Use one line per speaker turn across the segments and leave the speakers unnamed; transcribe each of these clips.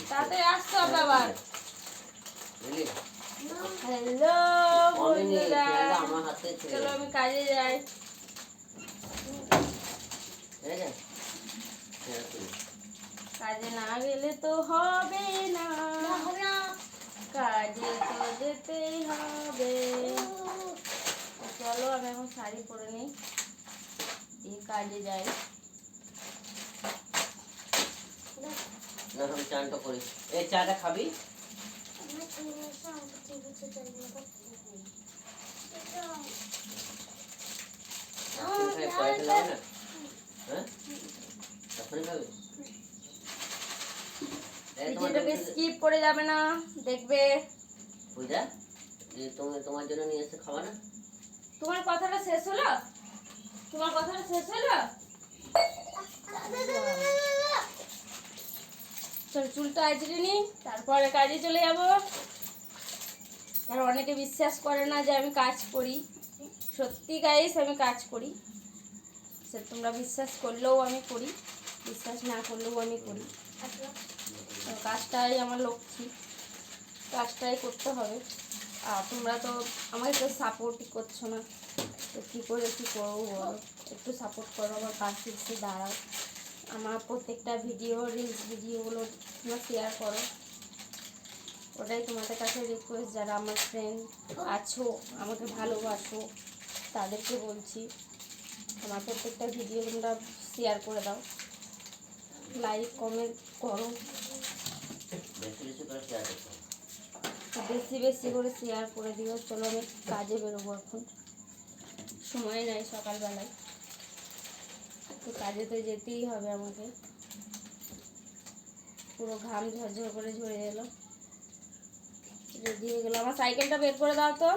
তাড়াতাড়ি আসতে হবে আবার। হ্যালো বন্ধুরা, চলো আমি কাজে যাই। কাজে না গেলে তো হবে না, কাজে তো যেতেই হবে। চলো আমি এখন শাড়ি পরে নিই, এই কাজে যাই।
না আমি চানটা করি। এই চাটা খাবি?
ভিডিওটাকে স্কিপ করে যাবে না, দেখবে।
পূজা তোমার জন্য নিয়ে এসে খাওয়া না।
তোমার কথাটা শেষ হলো? তোমার কথাটা শেষ হলো? চল চুলটা আঁচড়ে নি, তারপরে কাজে চলে যাব। কারণ অনেকে বিশ্বাস করে না যে আমি কাজ করি। সত্যি গাইস আমি কাজ করি, সে তোমরা বিশ্বাস করলেও আমি করি, বিশ্বাস না করলেও আমি করি। কাজটাই আমার লক্ষ্মী, কাজটাই করতে হবে। আর তোমরা তো আমাকে তো সাপোর্টই করছো না, তো কী করে কী করবো বলো? একটু সাপোর্ট করো, আমার পাশে এসে দাঁড়াও, আমার প্রত্যেকটা ভিডিও রিলস ভিডিওগুলো তোমরা শেয়ার করো। ওটাই তোমাদের কাছে রিকোয়েস্ট, যারা আমার ফ্রেন্ড আছো, আমাকে ভালোবাসো, তাদেরকে বলছি আমার প্রত্যেকটা ভিডিও তোমরা শেয়ার করে দাও, লাইক কমেন্ট করো, বেশি বেশি করে শেয়ার করে দিও। চলো আমি কাজে বেরোবো, এখন সময় নাই সকালবেলায়, তো কাজে তো যেতেই হবে আমাকে। পুরো ঘাম ঝরঝর করে ঝরে এলো, রেডি হয়ে গেলো। আমার সাইকেলটা বের করে দাও তো।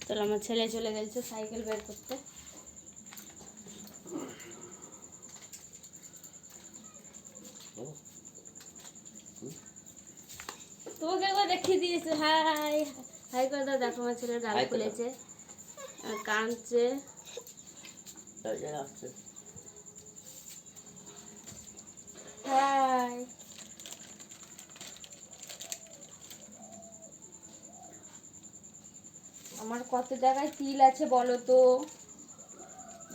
চলো আমার ছেলে চলে গেছে সাইকেল বের করতে। তোমাকে একবার দেখিয়ে দিয়েছে, হাই হাই করে দাও। দেখো আমার ছেলে গাল খুলেছে, কাঁদছে। হাই, আমার কত জায়গায় তিল আছে বলো তো?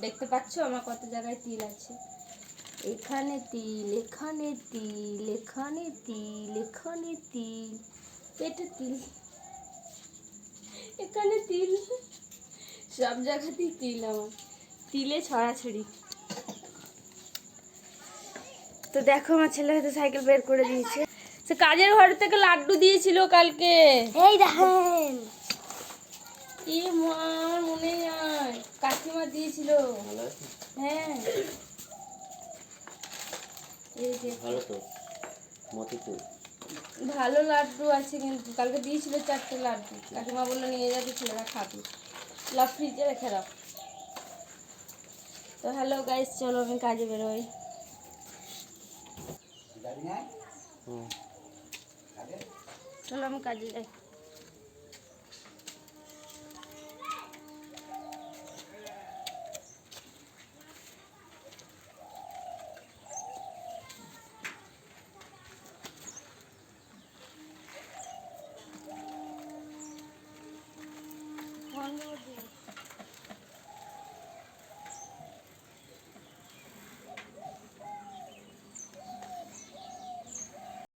দেখতে পাচ্ছ আমার কত জায়গায় তিল আছে? এখানে তিল, এখানে তিল, এখানে তিল, এখানে তিল, পেটে তিল, এখানে তিল, সব জায়গাতেই তিল। আমার তিলে ছড়াছড়ি। তো দেখো আমার ছেলে হয়তো সাইকেল বের করে দিয়েছে। সে কাজের ঘর থেকে লাড্ডু দিয়েছিল কালকে, এই দেখেন। কি আমার মনে নাই, কাকিমা দিয়েছিল। হ্যাঁ এই যে
ভালো তো মতিচুর,
ভালো লাড্ডু আছে, কিন্তু কালকে দিয়েছিল 4টে লাড্ডু। কাকিমা বললো নিয়ে যাবি, ছেলেরা খাবি, লাভ ফ্রিজে রেখে দাও। তো হ্যালো গাইস, চলো আমি কাজে বেরোই। চলো আমি কাজে যাই। ধন্যবাদ।